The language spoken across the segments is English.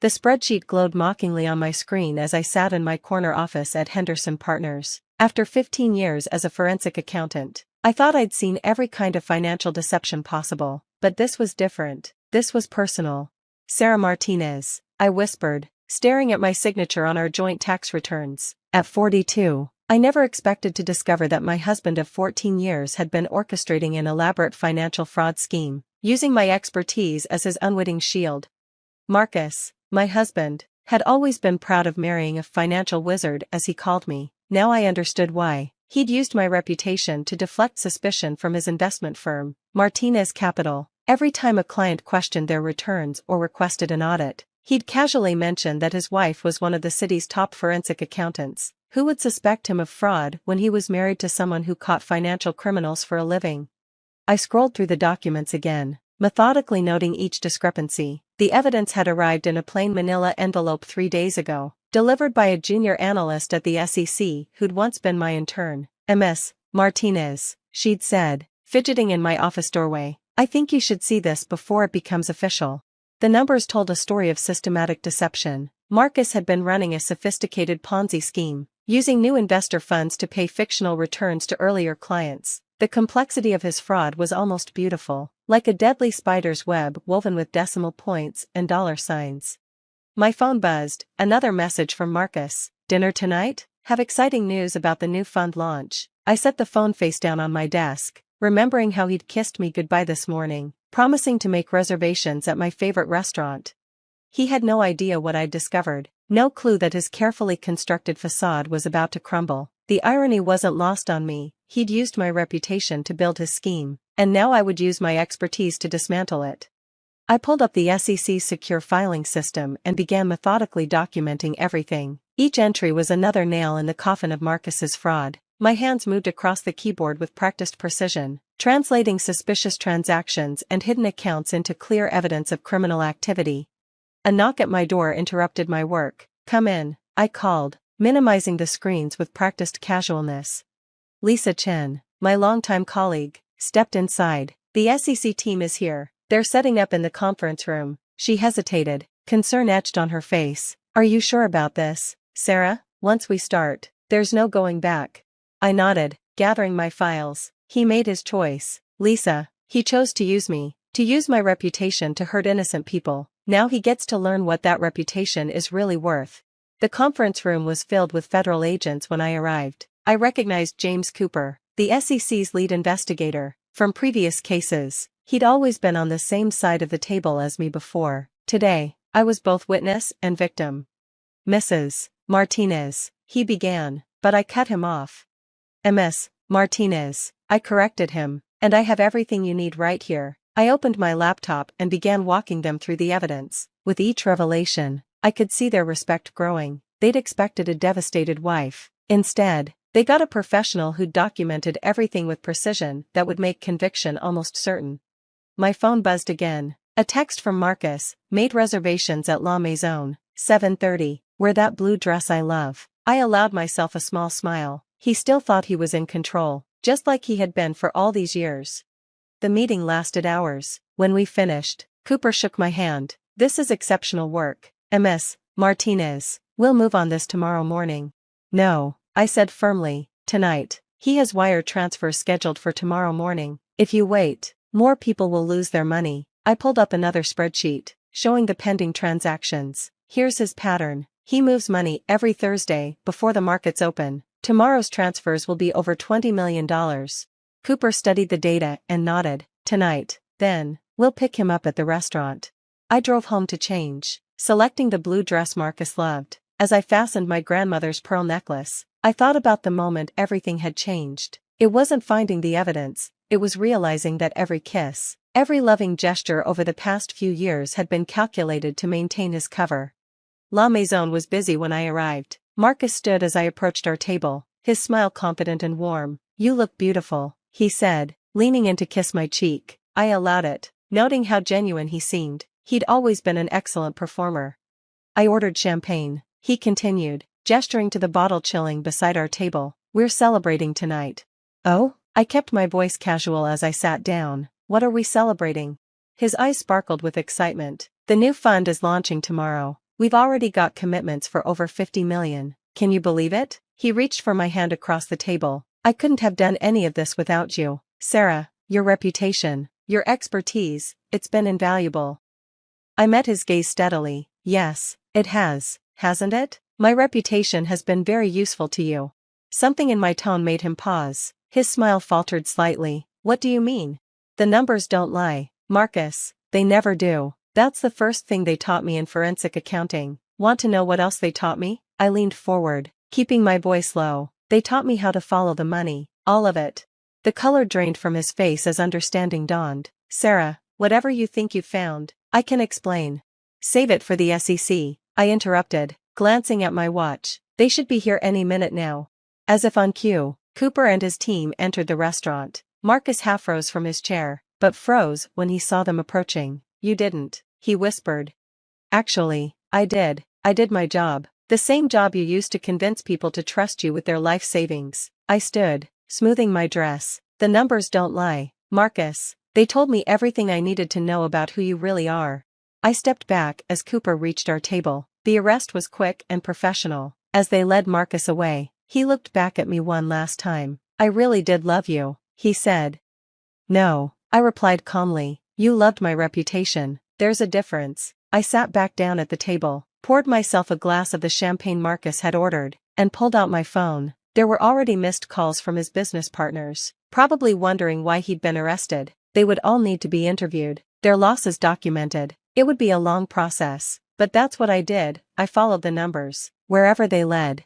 The spreadsheet glowed mockingly on my screen as I sat in my corner office at Henderson Partners. After 15 years as a forensic accountant, I thought I'd seen every kind of financial deception possible, but this was different. This was personal. Sarah Martinez, I whispered, staring at my signature on our joint tax returns. At 42, I never expected to discover that my husband of 14 years had been orchestrating an elaborate financial fraud scheme, using my expertise as his unwitting shield. Marcus, my husband, had always been proud of marrying a financial wizard, as he called me. Now I understood why. He'd used my reputation to deflect suspicion from his investment firm, Martinez Capital. Every time a client questioned their returns or requested an audit, he'd casually mention that his wife was one of the city's top forensic accountants. Who would suspect him of fraud when he was married to someone who caught financial criminals for a living? I scrolled through the documents again, methodically noting each discrepancy. The evidence had arrived in a plain manila envelope 3 days ago, delivered by a junior analyst at the SEC who'd once been my intern. Ms. Martinez, she'd said, fidgeting in my office doorway. I think you should see this before it becomes official. The numbers told a story of systematic deception. Marcus had been running a sophisticated Ponzi scheme, using new investor funds to pay fictional returns to earlier clients. The complexity of his fraud was almost beautiful, like a deadly spider's web woven with decimal points and dollar signs. My phone buzzed, another message from Marcus. Dinner tonight? Have exciting news about the new fund launch. I set the phone face down on my desk, remembering how he'd kissed me goodbye this morning, promising to make reservations at my favorite restaurant. He had no idea what I'd discovered, no clue that his carefully constructed facade was about to crumble. The irony wasn't lost on me. He'd used my reputation to build his scheme, and now I would use my expertise to dismantle it. I pulled up the SEC's secure filing system and began methodically documenting everything. Each entry was another nail in the coffin of Marcus's fraud. My hands moved across the keyboard with practiced precision, translating suspicious transactions and hidden accounts into clear evidence of criminal activity. A knock at my door interrupted my work. Come in, I called, minimizing the screens with practiced casualness. Lisa Chen, my longtime colleague, stepped inside. The SEC team is here. They're setting up in the conference room. She hesitated, concern etched on her face. Are you sure about this, Sarah? Once we start, there's no going back. I nodded, gathering my files. He made his choice, Lisa. He chose to use me, to use my reputation to hurt innocent people. Now he gets to learn what that reputation is really worth. The conference room was filled with federal agents when I arrived. I recognized James Cooper, the SEC's lead investigator, from previous cases. He'd always been on the same side of the table as me before. Today, I was both witness and victim. Mrs. Martinez, he began, but I cut him off. Ms. Martinez, I corrected him, and I have everything you need right here. I opened my laptop and began walking them through the evidence. With each revelation, I could see their respect growing. They'd expected a devastated wife. Instead, they got a professional who documented everything with precision that would make conviction almost certain. My phone buzzed again. A text from Marcus, made reservations at La Maison, 7:30, wear that blue dress I love. I allowed myself a small smile. He still thought he was in control, just like he had been for all these years. The meeting lasted hours. When we finished, Cooper shook my hand. This is exceptional work, Ms. Martinez. We'll move on this tomorrow morning. No, I said firmly, tonight. He has wire transfers scheduled for tomorrow morning. If you wait, more people will lose their money. I pulled up another spreadsheet, showing the pending transactions. Here's his pattern. He moves money every Thursday before the markets open. Tomorrow's transfers will be over $20 million. Cooper studied the data and nodded. Tonight, then, we'll pick him up at the restaurant. I drove home to change, selecting the blue dress Marcus loved. As I fastened my grandmother's pearl necklace, I thought about the moment everything had changed. It wasn't finding the evidence, it was realizing that every kiss, every loving gesture over the past few years had been calculated to maintain his cover. La Maison was busy when I arrived. Marcus stood as I approached our table, his smile confident and warm. You look beautiful, he said, leaning in to kiss my cheek. I allowed it, noting how genuine he seemed. He'd always been an excellent performer. I ordered champagne, he continued, gesturing to the bottle chilling beside our table. We're celebrating tonight. Oh? I kept my voice casual as I sat down. What are we celebrating? His eyes sparkled with excitement. The new fund is launching tomorrow. We've already got commitments for over 50 million. Can you believe it? He reached for my hand across the table. I couldn't have done any of this without you. Sarah, your reputation, your expertise, it's been invaluable. I met his gaze steadily. Yes, it has, hasn't it? My reputation has been very useful to you. Something in my tone made him pause. His smile faltered slightly. What do you mean? The numbers don't lie, Marcus, they never do. That's the first thing they taught me in forensic accounting. Want to know what else they taught me? I leaned forward, keeping my voice low. They taught me how to follow the money, all of it. The color drained from his face as understanding dawned. Sarah, whatever you think you've found, I can explain. Save it for the SEC, I interrupted, glancing at my watch. They should be here any minute now. As if on cue, Cooper and his team entered the restaurant. Marcus half rose from his chair, but froze when he saw them approaching. You didn't, he whispered. Actually, I did. I did my job. The same job you used to convince people to trust you with their life savings. I stood, smoothing my dress. The numbers don't lie, Marcus. They told me everything I needed to know about who you really are. I stepped back as Cooper reached our table. The arrest was quick and professional. As they led Marcus away, he looked back at me one last time. I really did love you, he said. No, I replied calmly. You loved my reputation. There's a difference. I sat back down at the table, poured myself a glass of the champagne Marcus had ordered, and pulled out my phone. There were already missed calls from his business partners, probably wondering why he'd been arrested. They would all need to be interviewed, their losses documented. It would be a long process, but that's what I did. I followed the numbers, wherever they led.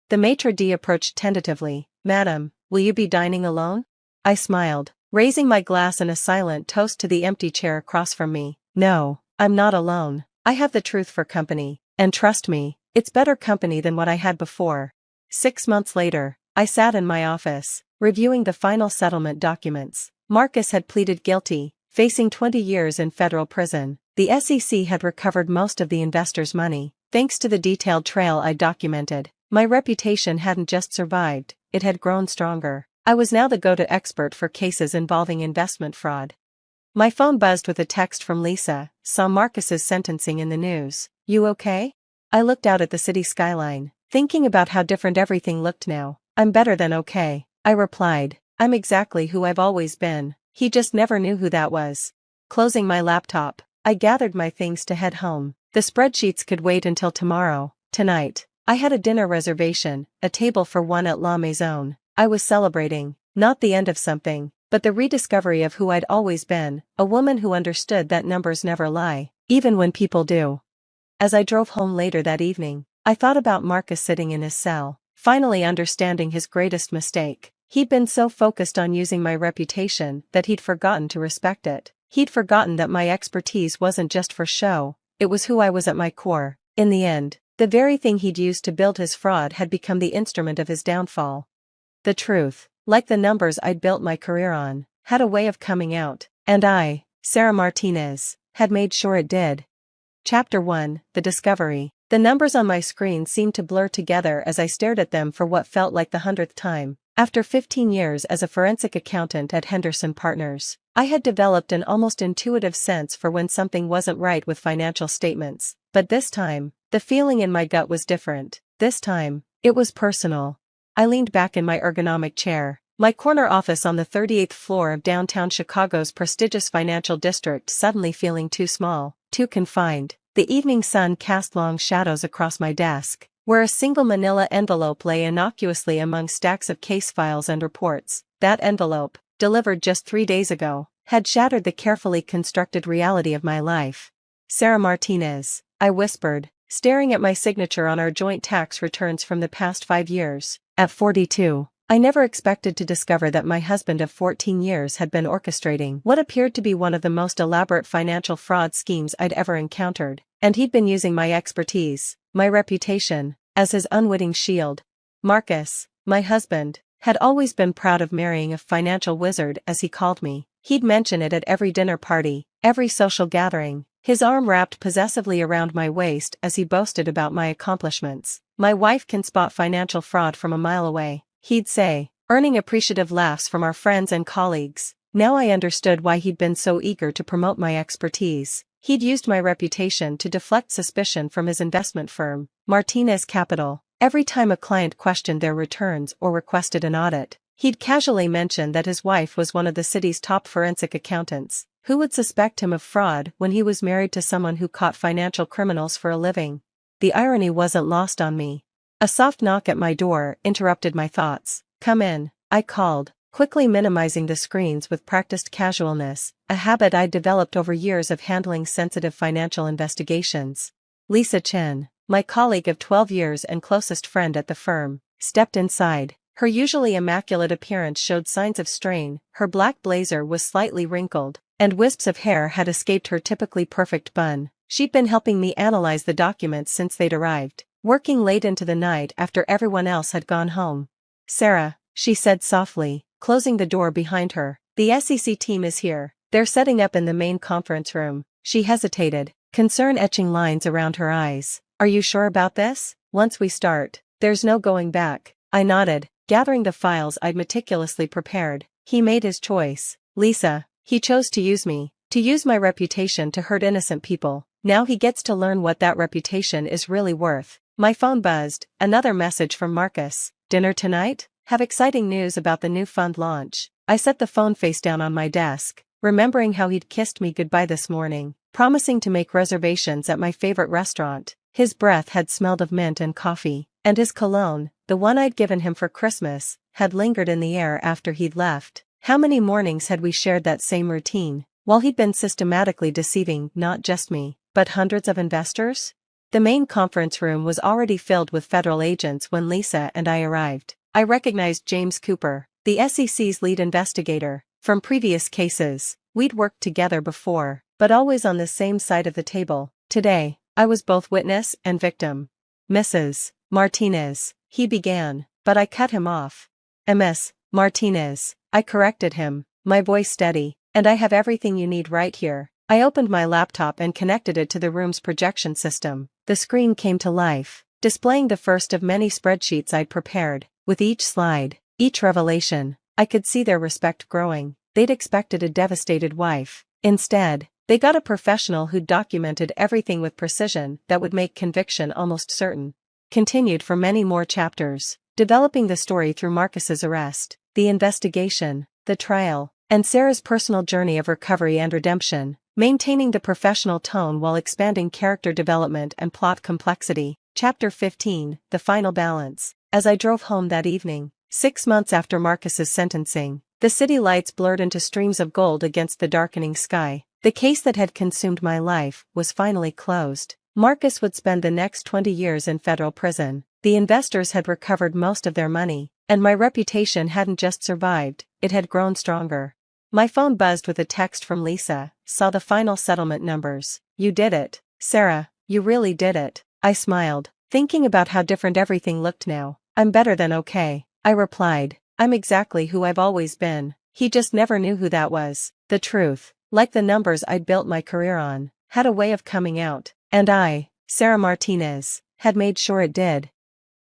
The maitre d' approached tentatively. Madam, will you be dining alone? I smiled, raising my glass in a silent toast to the empty chair across from me. No, I'm not alone. I have the truth for company, and trust me, it's better company than what I had before. 6 months later, I sat in my office, reviewing the final settlement documents. Marcus had pleaded guilty, facing 20 years in federal prison. The SEC had recovered most of the investors' money, thanks to the detailed trail I documented. My reputation hadn't just survived, it had grown stronger. I was now the go-to expert for cases involving investment fraud. My phone buzzed with a text from Lisa. Saw Marcus's sentencing in the news. You okay? I looked out at the city skyline, thinking about how different everything looked now. I'm better than okay, I replied. I'm exactly who I've always been. He just never knew who that was. Closing my laptop, I gathered my things to head home. The spreadsheets could wait until tomorrow. Tonight, I had a dinner reservation, a table for one at La Maison. I was celebrating, not the end of something, but the rediscovery of who I'd always been, a woman who understood that numbers never lie, even when people do. As I drove home later that evening, I thought about Marcus sitting in his cell, finally understanding his greatest mistake. He'd been so focused on using my reputation that he'd forgotten to respect it. He'd forgotten that my expertise wasn't just for show, it was who I was at my core. In the end, the very thing he'd used to build his fraud had become the instrument of his downfall. The truth, like the numbers I'd built my career on, had a way of coming out, and I, Sarah Martinez, had made sure it did. Chapter 1, The Discovery. The numbers on my screen seemed to blur together as I stared at them for what felt like the 100th time. After 15 years as a forensic accountant at Henderson Partners, I had developed an almost intuitive sense for when something wasn't right with financial statements. But this time, the feeling in my gut was different. This time, it was personal. I leaned back in my ergonomic chair, my corner office on the 38th floor of downtown Chicago's prestigious financial district suddenly feeling too small, too confined. The evening sun cast long shadows across my desk, where a single manila envelope lay innocuously among stacks of case files and reports. That envelope, delivered just 3 days ago, had shattered the carefully constructed reality of my life. Sarah Martinez, I whispered, staring at my signature on our joint tax returns from the past 5 years. At 42, I never expected to discover that my husband of 14 years had been orchestrating what appeared to be one of the most elaborate financial fraud schemes I'd ever encountered, and he'd been using my expertise, my reputation, as his unwitting shield. Marcus, my husband, had always been proud of marrying a financial wizard, as he called me. He'd mention it at every dinner party, every social gathering, his arm wrapped possessively around my waist as he boasted about my accomplishments. My wife can spot financial fraud from a mile away, he'd say, earning appreciative laughs from our friends and colleagues. Now I understood why he'd been so eager to promote my expertise. He'd used my reputation to deflect suspicion from his investment firm, Martinez Capital. Every time a client questioned their returns or requested an audit, he'd casually mention that his wife was one of the city's top forensic accountants. Who would suspect him of fraud when he was married to someone who caught financial criminals for a living? The irony wasn't lost on me. A soft knock at my door interrupted my thoughts. "Come in," I called, quickly minimizing the screens with practiced casualness, a habit I'd developed over years of handling sensitive financial investigations. Lisa Chen, my colleague of 12 years and closest friend at the firm, stepped inside. Her usually immaculate appearance showed signs of strain, her black blazer was slightly wrinkled, and wisps of hair had escaped her typically perfect bun. She'd been helping me analyze the documents since they'd arrived, working late into the night after everyone else had gone home. "Sarah," she said softly, closing the door behind her, "the SEC team is here. They're setting up in the main conference room." She hesitated, concern etching lines around her eyes. "Are you sure about this? Once we start, there's no going back." I nodded, gathering the files I'd meticulously prepared. "He made his choice, Lisa. He chose to use my reputation to hurt innocent people. Now he gets to learn what that reputation is really worth." My phone buzzed, another message from Marcus. "Dinner tonight? Have exciting news about the new fund launch." I set the phone face down on my desk, remembering how he'd kissed me goodbye this morning, promising to make reservations at my favorite restaurant. His breath had smelled of mint and coffee, and his cologne, the one I'd given him for Christmas, had lingered in the air after he'd left. How many mornings had we shared that same routine, while he'd been systematically deceiving not just me, but hundreds of investors? The main conference room was already filled with federal agents when Lisa and I arrived. I recognized James Cooper, the SEC's lead investigator, from previous cases. We'd worked together before, but always on the same side of the table. Today, I was both witness and victim. "Mrs. Martinez," he began, but I cut him off. "Miss Martinez," I corrected him, my voice steady, "and I have everything you need right here." I opened my laptop and connected it to the room's projection system. The screen came to life, displaying the first of many spreadsheets I'd prepared. With each slide, each revelation, I could see their respect growing. They'd expected a devastated wife. Instead, they got a professional who'd documented everything with precision that would make conviction almost certain. Continued for many more chapters, developing the story through Marcus's arrest, the investigation, the trial, and Sarah's personal journey of recovery and redemption, maintaining the professional tone while expanding character development and plot complexity. Chapter 15, The Final Balance. As I drove home that evening, 6 months after Marcus's sentencing, the city lights blurred into streams of gold against the darkening sky. The case that had consumed my life was finally closed. Marcus would spend the next 20 years in federal prison. The investors had recovered most of their money, and my reputation hadn't just survived, it had grown stronger. My phone buzzed with a text from Lisa. "Saw the final settlement numbers. You did it, Sarah, you really did it." I smiled, thinking about how different everything looked now. "I'm better than okay," I replied. "I'm exactly who I've always been." He just never knew who that was. The truth, like the numbers I'd built my career on, had a way of coming out, and I, Sarah Martinez, had made sure it did.